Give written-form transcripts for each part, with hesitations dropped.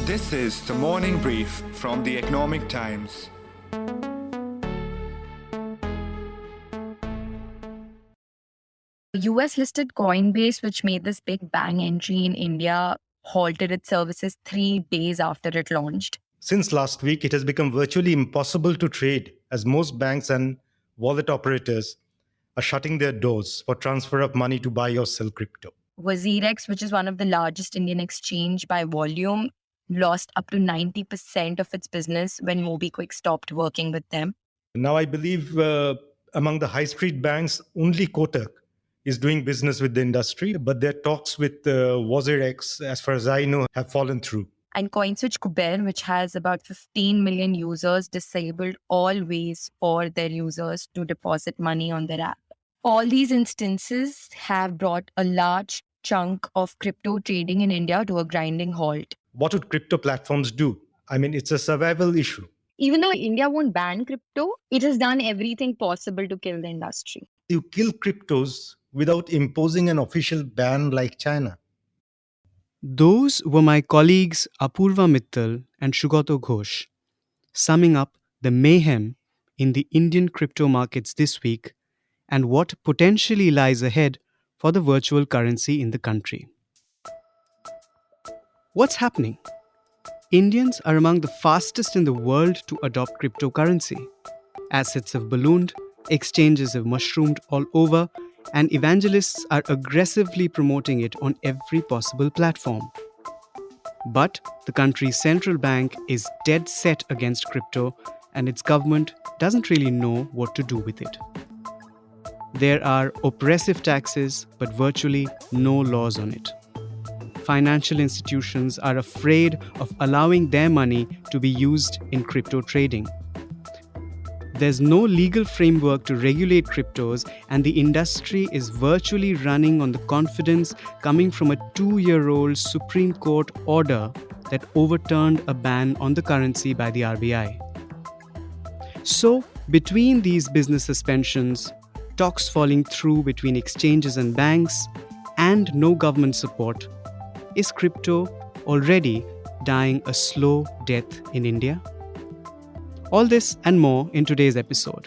This is the morning brief from the Economic Times. US listed Coinbase, which made this big bang entry in India, halted its services 3 days after it launched. Since last week, it has become virtually impossible to trade as most banks and wallet operators are shutting their doors for transfer of money to buy or sell crypto. WazirX, which is one of the largest Indian exchange by volume, lost up to 90% of its business when MobiKwik stopped working with them. Now, I believe among the high street banks, only Kotak is doing business with the industry, but their talks with WazirX, as far as I know, have fallen through. And CoinSwitch Kuber, which has about 15 million users, disabled all ways for their users to deposit money on their app. All these instances have brought a large chunk of crypto trading in India to a grinding halt. What would crypto platforms do? I mean, it's a survival issue. Even though India won't ban crypto, it has done everything possible to kill the industry. You kill cryptos without imposing an official ban like China. Those were my colleagues Apoorva Mittal and Sugata Ghosh, summing up the mayhem in the Indian crypto markets this week and what potentially lies ahead for the virtual currency in the country. What's happening? Indians are among the fastest in the world to adopt cryptocurrency. Assets have ballooned, exchanges have mushroomed all over, and evangelists are aggressively promoting it on every possible platform. But the country's central bank is dead set against crypto, and its government doesn't really know what to do with it. There are oppressive taxes, but virtually no laws on it. Financial institutions are afraid of allowing their money to be used in crypto trading. There's no legal framework to regulate cryptos, and the industry is virtually running on the confidence coming from a 2-year-old Supreme Court order that overturned a ban on the currency by the RBI. So, between these business suspensions, talks falling through between exchanges and banks, and no government support, is crypto already dying a slow death in India? All this and more in today's episode.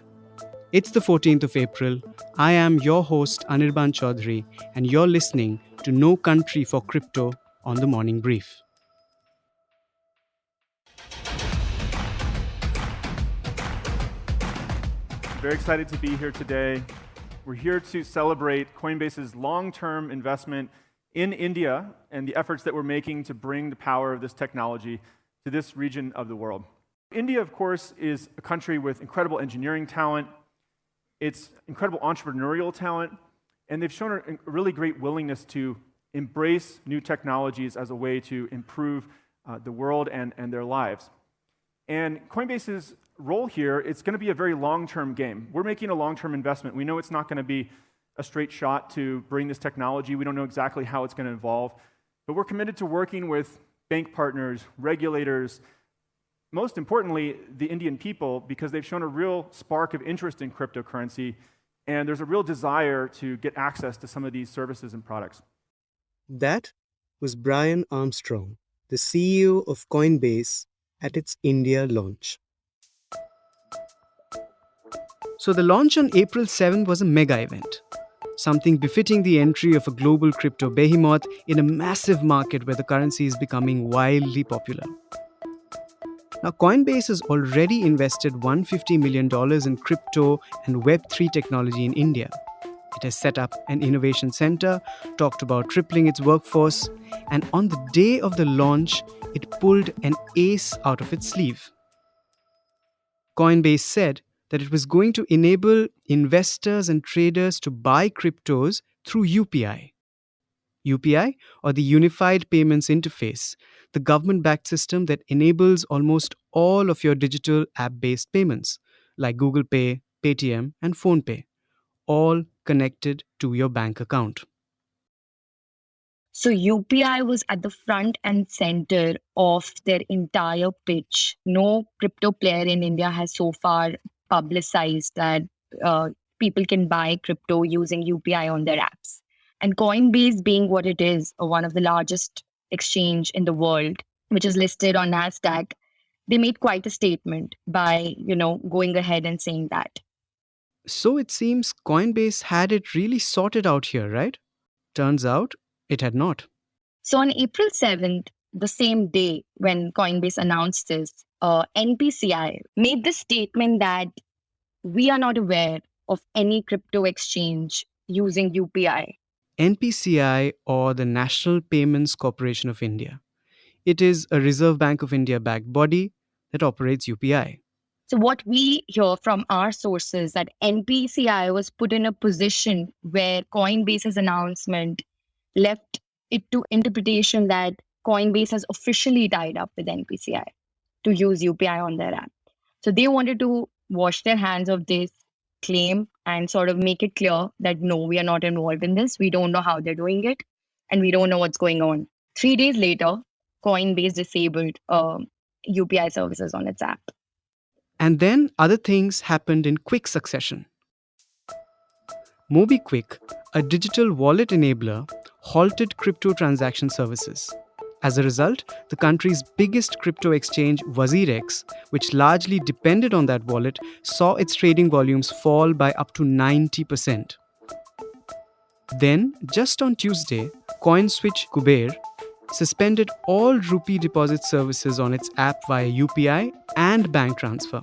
It's the 14th of April. I am your host Anirban Chowdhury, and you're listening to No Country for Crypto on the Morning Brief. Very excited to be here today. We're here to celebrate Coinbase's long-term investment in India and the efforts that we're making to bring the power of this technology to this region of the world. India, of course, is a country with incredible engineering talent, it's incredible entrepreneurial talent, and they've shown a really great willingness to embrace new technologies as a way to improve the world and their lives. And Coinbase's role here, it's going to be a very long-term game. We're making a long-term investment. We know it's not going to be a straight shot to bring this technology. We don't know exactly how it's going to evolve, but we're committed to working with bank partners, regulators, most importantly, the Indian people, because they've shown a real spark of interest in cryptocurrency, and there's a real desire to get access to some of these services and products. That was Brian Armstrong, the CEO of Coinbase, at its India launch. So the launch on April 7 was a mega event, something befitting the entry of a global crypto behemoth in a massive market where the currency is becoming wildly popular. Now, Coinbase has already invested $150 million in crypto and Web3 technology in India. It has set up an innovation center, talked about tripling its workforce, and on the day of the launch, it pulled an ace out of its sleeve. Coinbase said that it was going to enable investors and traders to buy cryptos through UPI. UPI, or the Unified Payments Interface, the government-backed system that enables almost all of your digital app-based payments, like Google Pay, Paytm, and PhonePe, all connected to your bank account. So UPI was at the front and center of their entire pitch. No crypto player in India has so far publicized that people can buy crypto using UPI on their apps. And Coinbase, being what it is, one of the largest exchange in the world, which is listed on NASDAQ, they made quite a statement by, going ahead and saying that. So it seems Coinbase had it really sorted out here, right? Turns out it had not. So on April 7th, the same day when Coinbase announced this, NPCI made the statement that we are not aware of any crypto exchange using UPI. NPCI, or the National Payments Corporation of India. It is a Reserve Bank of India backed body that operates UPI. So what we hear from our sources that NPCI was put in a position where Coinbase's announcement left it to interpretation that Coinbase has officially tied up with NPCI to use UPI on their app. So they wanted to wash their hands of this claim and sort of make it clear that no, we are not involved in this. We don't know how they're doing it and we don't know what's going on. 3 days later, Coinbase disabled UPI services on its app. And then other things happened in quick succession. MobiKwik, a digital wallet enabler, halted crypto transaction services. As a result, the country's biggest crypto exchange, WazirX, which largely depended on that wallet, saw its trading volumes fall by up to 90%. Then, just on Tuesday, CoinSwitch Kuber suspended all rupee deposit services on its app via UPI and bank transfer.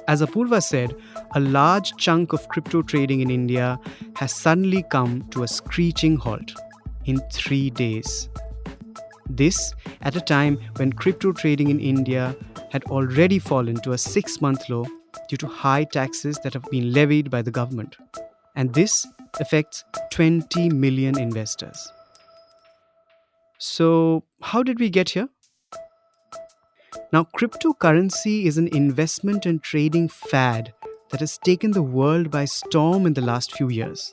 As Apoorva said, a large chunk of crypto trading in India has suddenly come to a screeching halt in 3 days. This at a time when crypto trading in India had already fallen to a 6-month low due to high taxes that have been levied by the government. And this affects 20 million investors. So, how did we get here? Now, cryptocurrency is an investment and trading fad that has taken the world by storm in the last few years.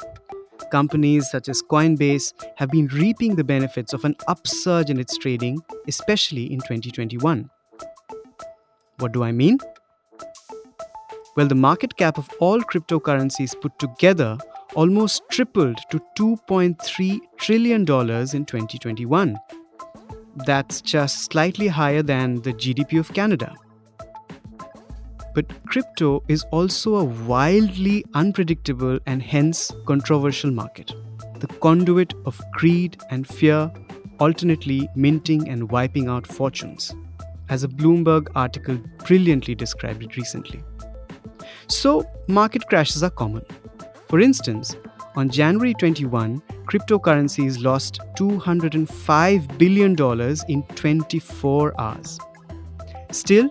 Companies such as Coinbase have been reaping the benefits of an upsurge in its trading, especially in 2021. What do I mean? Well, the market cap of all cryptocurrencies put together almost tripled to $2.3 trillion in 2021. That's just slightly higher than the GDP of Canada. But crypto is also a wildly unpredictable and hence controversial market. The conduit of greed and fear, alternately minting and wiping out fortunes, as a Bloomberg article brilliantly described it recently. So, market crashes are common. For instance, on January 21, cryptocurrencies lost $205 billion in 24 hours. Still,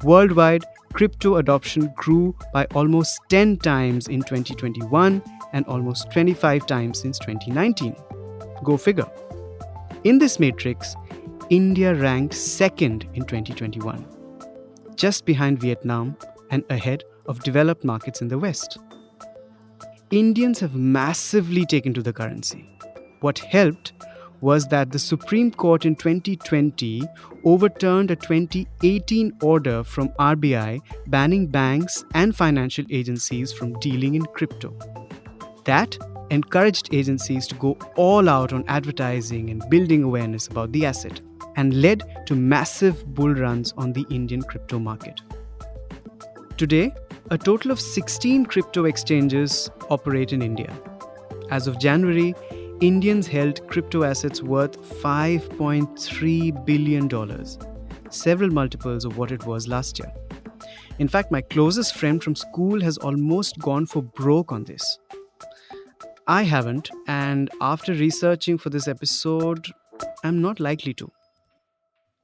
worldwide, crypto adoption grew by almost 10 times in 2021 and almost 25 times since 2019. Go figure. In this matrix, India ranked second in 2021, just behind Vietnam and ahead of developed markets in the West. Indians have massively taken to the currency. What helped was that the Supreme Court in 2020 overturned a 2018 order from RBI banning banks and financial agencies from dealing in crypto. That encouraged agencies to go all out on advertising and building awareness about the asset, and led to massive bull runs on the Indian crypto market. Today, a total of 16 crypto exchanges operate in India. As of January, Indians held crypto assets worth $5.3 billion, several multiples of what it was last year. In fact, my closest friend from school has almost gone for broke on this. I haven't, and after researching for this episode, I'm not likely to.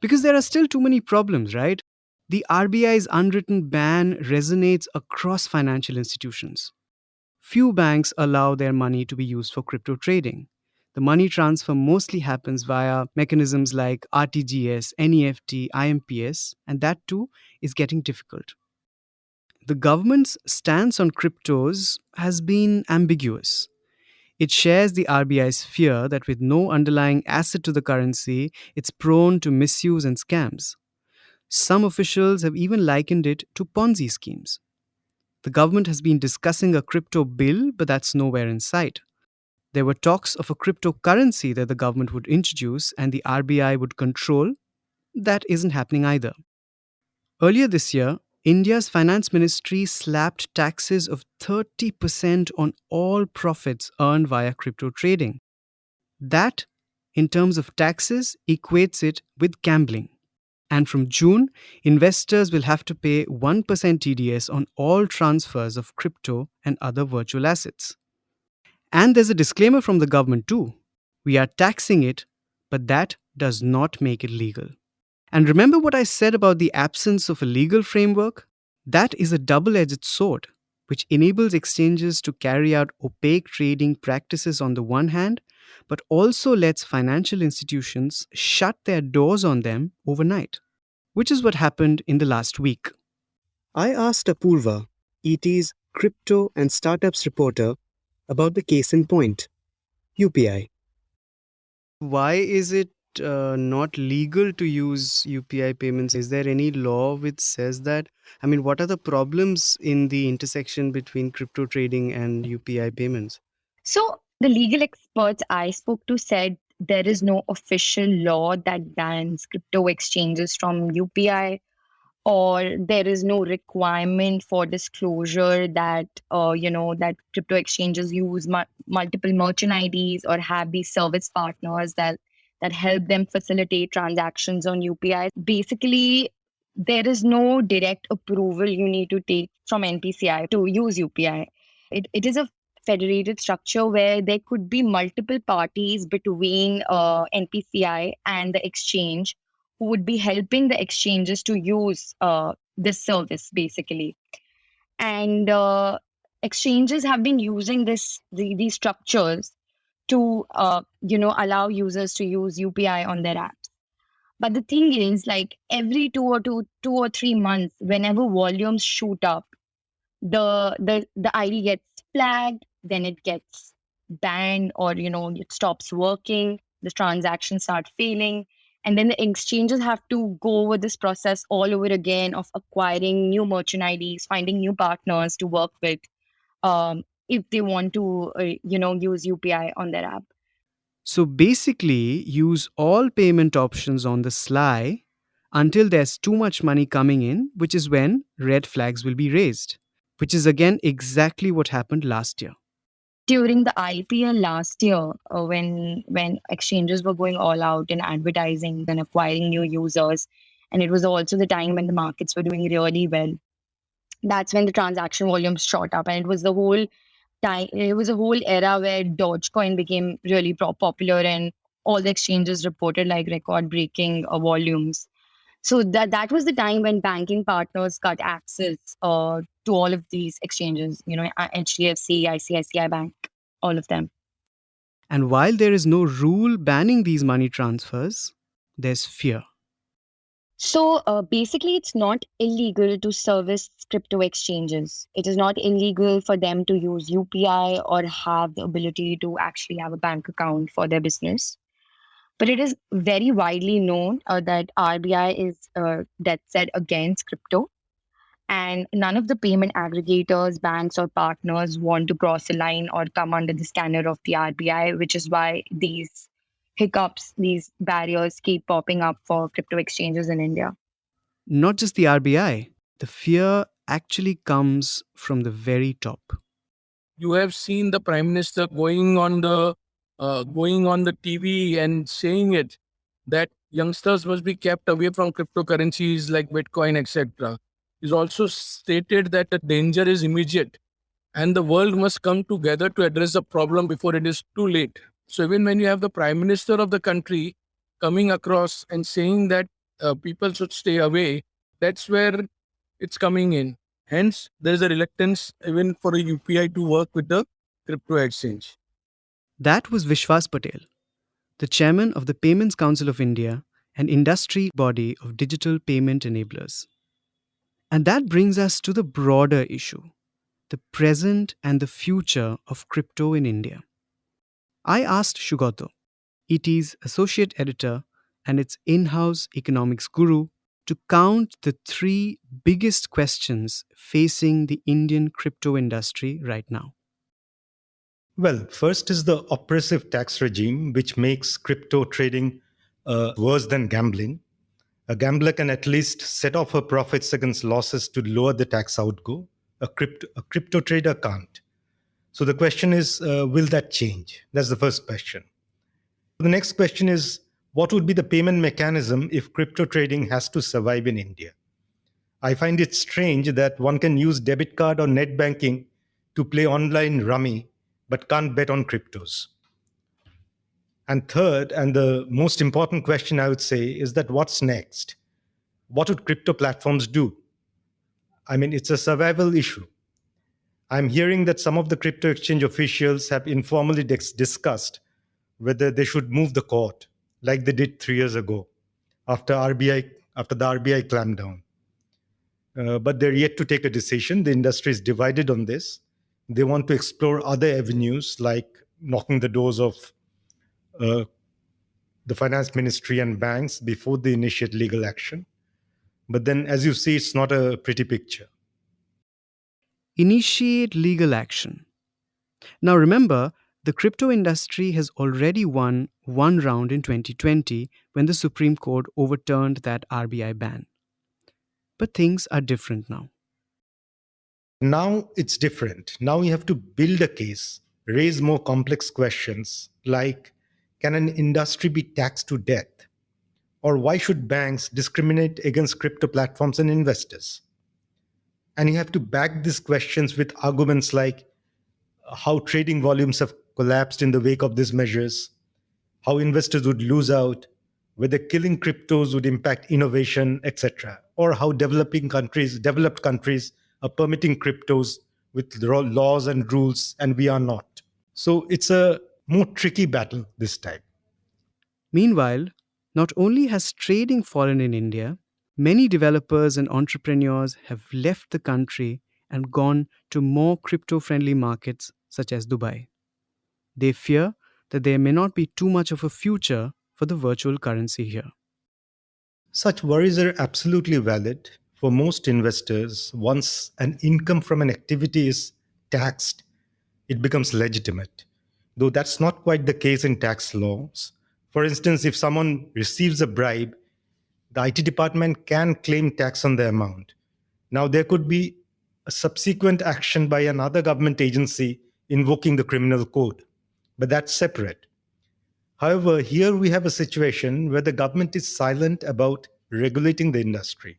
Because there are still too many problems, right? The RBI's unwritten ban resonates across financial institutions. Few banks allow their money to be used for crypto trading. The money transfer mostly happens via mechanisms like RTGS, NEFT, IMPS, and that too is getting difficult. The government's stance on cryptos has been ambiguous. It shares the RBI's fear that with no underlying asset to the currency, it's prone to misuse and scams. Some officials have even likened it to Ponzi schemes. The government has been discussing a crypto bill, but that's nowhere in sight. There were talks of a cryptocurrency that the government would introduce and the RBI would control, that isn't happening either. Earlier this year, India's finance ministry slapped taxes of 30% on all profits earned via crypto trading. That, in terms of taxes, equates it with gambling. And from June, investors will have to pay 1% TDS on all transfers of crypto and other virtual assets. And there's a disclaimer from the government too. We are taxing it, but that does not make it legal. And remember what I said about the absence of a legal framework? That is a double edged sword, which enables exchanges to carry out opaque trading practices on the one hand, but also lets financial institutions shut their doors on them overnight, which is what happened in the last week. I asked Apoorva, ET's crypto and startups reporter, about the case in point, UPI. Why is it not legal to use UPI payments? Is there any law which says that? I mean, what are the problems in the intersection between crypto trading and UPI payments? So the legal experts I spoke to said there is no official law that bans crypto exchanges from UPI, or there is no requirement for disclosure that that crypto exchanges use multiple merchant IDs or have these service partners that help them facilitate transactions on UPI. Basically, there is no direct approval you need to take from NPCI to use UPI. It is a federated structure where there could be multiple parties between NPCI and the exchange who would be helping the exchanges to use this service basically. And exchanges have been using these structures to allow users to use UPI on their apps. But the thing is, like every 2 or 3 months, whenever volumes shoot up, the ID gets flagged, then it gets banned, or it stops working, the transactions start failing, and then the exchanges have to go over this process all over again of acquiring new merchant IDs, finding new partners to work with, if they want to use UPI on their app. So basically, use all payment options on the sly until there's too much money coming in, which is when red flags will be raised, which is again exactly what happened last year. During the IPL last year, when exchanges were going all out in advertising and acquiring new users, and it was also the time when the markets were doing really well, that's when the transaction volumes shot up, and it was a whole era where Dogecoin became really popular, and all the exchanges reported like record breaking volumes. So that was the time when banking partners got access to all of these exchanges, HDFC, ICICI Bank, all of them. And while there is no rule banning these money transfers, there's fear. So basically, it's not illegal to service crypto exchanges. It is not illegal for them to use UPI or have the ability to actually have a bank account for their business. But it is very widely known that RBI is dead set against crypto. And none of the payment aggregators, banks, or partners want to cross a line or come under the scanner of the RBI, which is why these hiccups, these barriers keep popping up for crypto exchanges in India. Not just the RBI, the fear actually comes from the very top. You have seen the Prime Minister going on the TV and saying it that youngsters must be kept away from cryptocurrencies like Bitcoin, etc. He's also stated that the danger is immediate and the world must come together to address the problem before it is too late. So even when you have the Prime Minister of the country coming across and saying that people should stay away, that's where it's coming in. Hence, there is a reluctance even for a UPI to work with the crypto exchange. That was Vishwas Patel, the chairman of the Payments Council of India, an industry body of digital payment enablers. And that brings us to the broader issue, the present and the future of crypto in India. I asked Sugata, ET's associate editor and its in-house economics guru, to count the three biggest questions facing the Indian crypto industry right now. Well, first is the oppressive tax regime, which makes crypto trading worse than gambling. A gambler can at least set off her profits against losses to lower the tax outgo. A crypto trader can't. So the question is, will that change? That's the first question. The next question is, what would be the payment mechanism if crypto trading has to survive in India? I find it strange that one can use debit card or net banking to play online rummy, but can't bet on cryptos. And third, and the most important question I would say, is that what's next? What would crypto platforms do? I mean, it's a survival issue. I'm hearing that some of the crypto exchange officials have informally discussed whether they should move the court, like they did 3 years ago after the RBI clampdown. But they're yet to take a decision. The industry is divided on this. They want to explore other avenues like knocking the doors of the finance ministry and banks before they initiate legal action. But then, as you see, it's not a pretty picture. Initiate legal action. Now remember, the crypto industry has already won one round in 2020 when the Supreme Court overturned that RBI ban. But things are different now. Now it's different. Now you have to build a case, raise more complex questions like, can an industry be taxed to death? Or why should banks discriminate against crypto platforms and investors? And you have to back these questions with arguments like how trading volumes have collapsed in the wake of these measures, how investors would lose out, whether killing cryptos would impact innovation, etc., or how developed countries are permitting cryptos with laws and rules, and we are not. So it's a more tricky battle this time. Meanwhile, not only has trading fallen in India, many developers and entrepreneurs have left the country and gone to more crypto-friendly markets such as Dubai. They fear that there may not be too much of a future for the virtual currency here. Such worries are absolutely valid. For most investors, once an income from an activity is taxed, it becomes legitimate. Though that's not quite the case in tax laws. For instance, if someone receives a bribe, the IT department can claim tax on the amount. Now, there could be a subsequent action by another government agency invoking the criminal code, but that's separate. However, here we have a situation where the government is silent about regulating the industry,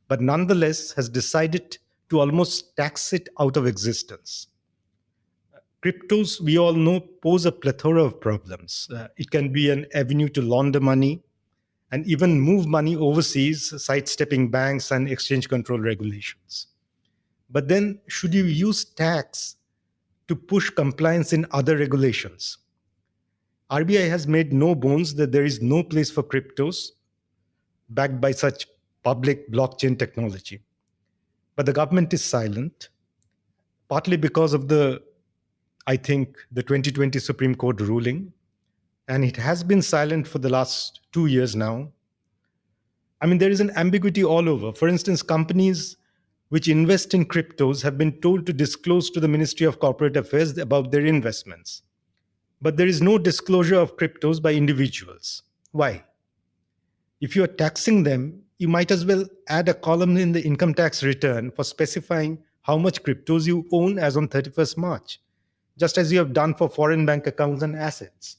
but nonetheless has decided to almost tax it out of existence. Cryptos, we all know, pose a plethora of problems. It can be an avenue to launder money and even move money overseas, sidestepping banks and exchange control regulations. But then, should you use tax to push compliance in other regulations? RBI has made no bones that there is no place for cryptos backed by such public blockchain technology. But the government is silent, partly because of the 2020 Supreme Court ruling, and it has been silent for the last 2 years now. I mean, there is an ambiguity all over. For instance, companies which invest in cryptos have been told to disclose to the Ministry of Corporate Affairs about their investments. But there is no disclosure of cryptos by individuals. Why? If you are taxing them, you might as well add a column in the income tax return for specifying how much cryptos you own as on 31st March, just as you have done for foreign bank accounts and assets.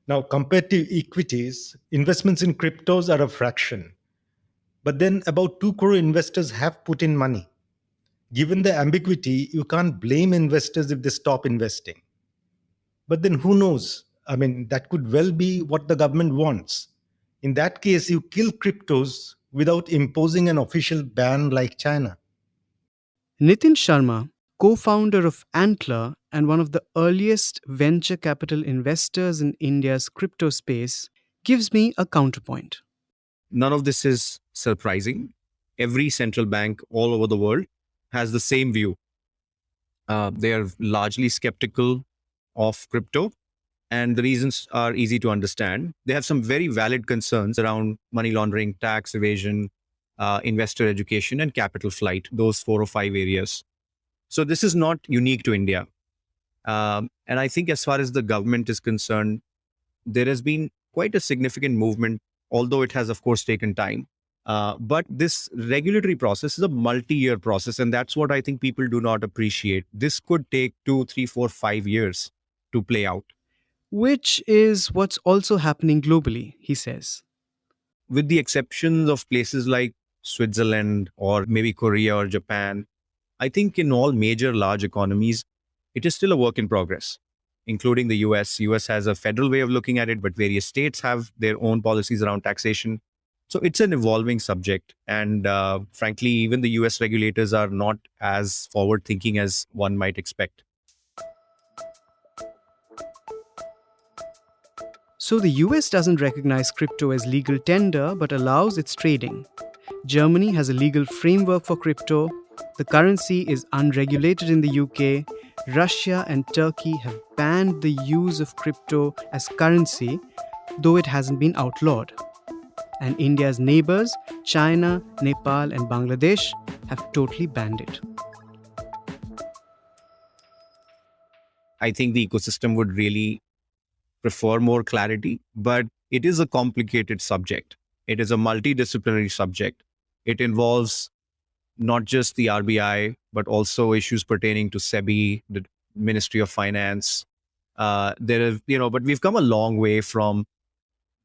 Now, compared to equities, investments in cryptos are a fraction. But then about 2 crore investors have put in money. Given the ambiguity, you can't blame investors if they stop investing. But then who knows? I mean, that could well be what the government wants. In that case, you kill cryptos without imposing an official ban like China. Nitin Sharma, co-founder of Antler and one of the earliest venture capital investors in India's crypto space, gives me a counterpoint. None of this is surprising. Every central bank all over the world has the same view. They are largely skeptical of crypto, and the reasons are easy to understand. They have some very valid concerns around money laundering, tax evasion, investor education, and capital flight, those 4 or 5 areas. So this is not unique to India. And I think as far as the government is concerned, there has been quite a significant movement although it has, of course, taken time. But this regulatory process is a multi-year process, and that's what I think people do not appreciate. This could take 2, 3, 4, 5 years to play out. Which is what's also happening globally, he says. With the exceptions of places like Switzerland or maybe Korea or Japan, I think in all major large economies, it is still a work in progress, including the US. US has a federal way of looking at it, but various states have their own policies around taxation. So it's an evolving subject. And frankly, even the US regulators are not as forward thinking as one might expect. So the US doesn't recognize crypto as legal tender but allows its trading. Germany has a legal framework for crypto. The currency is unregulated in the UK. Russia and Turkey have banned the use of crypto as currency, though it hasn't been outlawed. And India's neighbors, China, Nepal, and Bangladesh, have totally banned it. I think the ecosystem would really prefer more clarity, but it is a complicated subject. It is a multidisciplinary subject. It involves not just the RBI, but also issues pertaining to SEBI, the Ministry of Finance. But we've come a long way from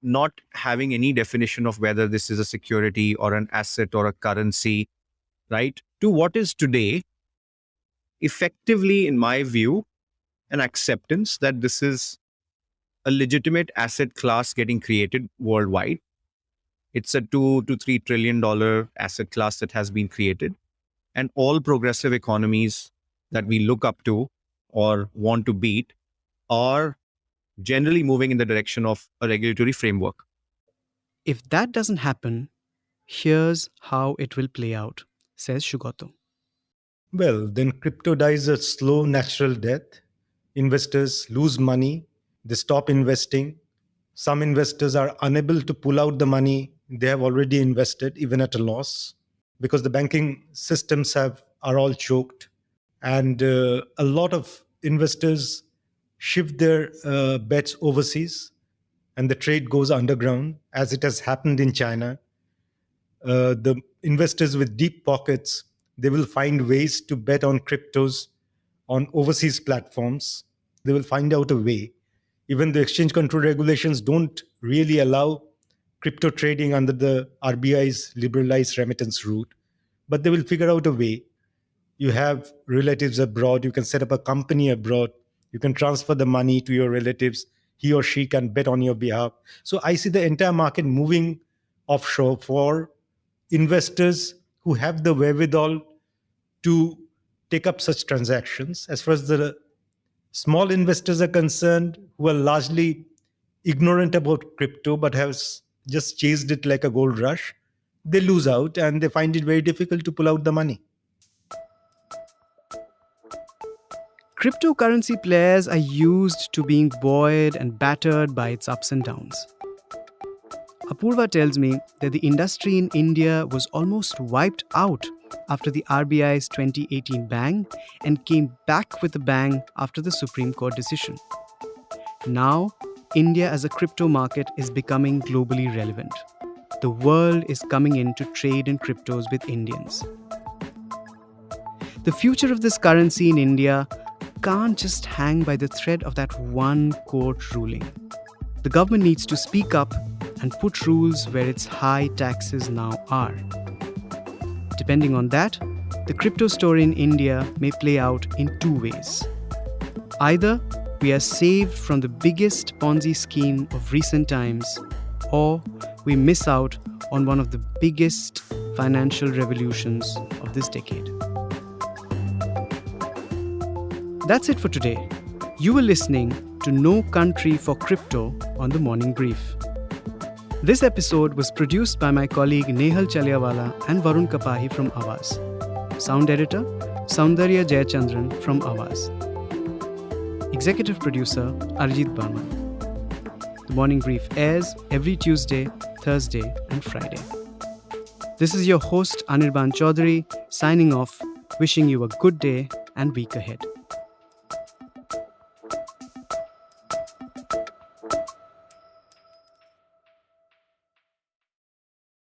not having any definition of whether this is a security or an asset or a currency, right? To what is today, effectively, in my view, an acceptance that this is a legitimate asset class getting created worldwide. It's a $2 to $3 trillion asset class that has been created. And all progressive economies that we look up to or want to beat are generally moving in the direction of a regulatory framework. If that doesn't happen, here's how it will play out, says Sugata. Well, then crypto dies a slow natural death. Investors lose money. They stop investing. Some investors are unable to pull out the money they have already invested, even at a loss, because the banking systems are all choked. And a lot of investors shift their bets overseas, and the trade goes underground, as it has happened in China. The investors with deep pockets, they will find ways to bet on cryptos on overseas platforms. They will find out a way. Even the exchange control regulations don't really allow crypto trading under the RBI's liberalized remittance route, but they will figure out a way. You have relatives abroad, you can set up a company abroad, you can transfer the money to your relatives, he or she can bet on your behalf. So I see the entire market moving offshore for investors who have the wherewithal to take up such transactions. As far as the small investors are concerned, who are largely ignorant about crypto but have just chased it like a gold rush, they lose out and they find it very difficult to pull out the money. Cryptocurrency players are used to being buoyed and battered by its ups and downs. Apoorva tells me that the industry in India was almost wiped out after the RBI's 2018 bang and came back with a bang after the Supreme Court decision. Now, India as a crypto market is becoming globally relevant. The world is coming in to trade in cryptos with Indians. The future of this currency in India can't just hang by the thread of that one court ruling. The government needs to speak up and put rules where its high taxes now are. Depending on that, the crypto story in India may play out in two ways. Either we are saved from the biggest Ponzi scheme of recent times, or we miss out on one of the biggest financial revolutions of this decade. That's it for today. You were listening to No Country for Crypto on the Morning Brief. This episode was produced by my colleague Nehal Chaliawala and Varun Kapahi from Awaaz. Sound editor, Saundarya Jayachandran from Awaaz. Executive producer, Arjit Barman. The Morning Brief airs every Tuesday, Thursday and Friday. This is your host Anirban Chowdhury signing off, wishing you a good day and week ahead.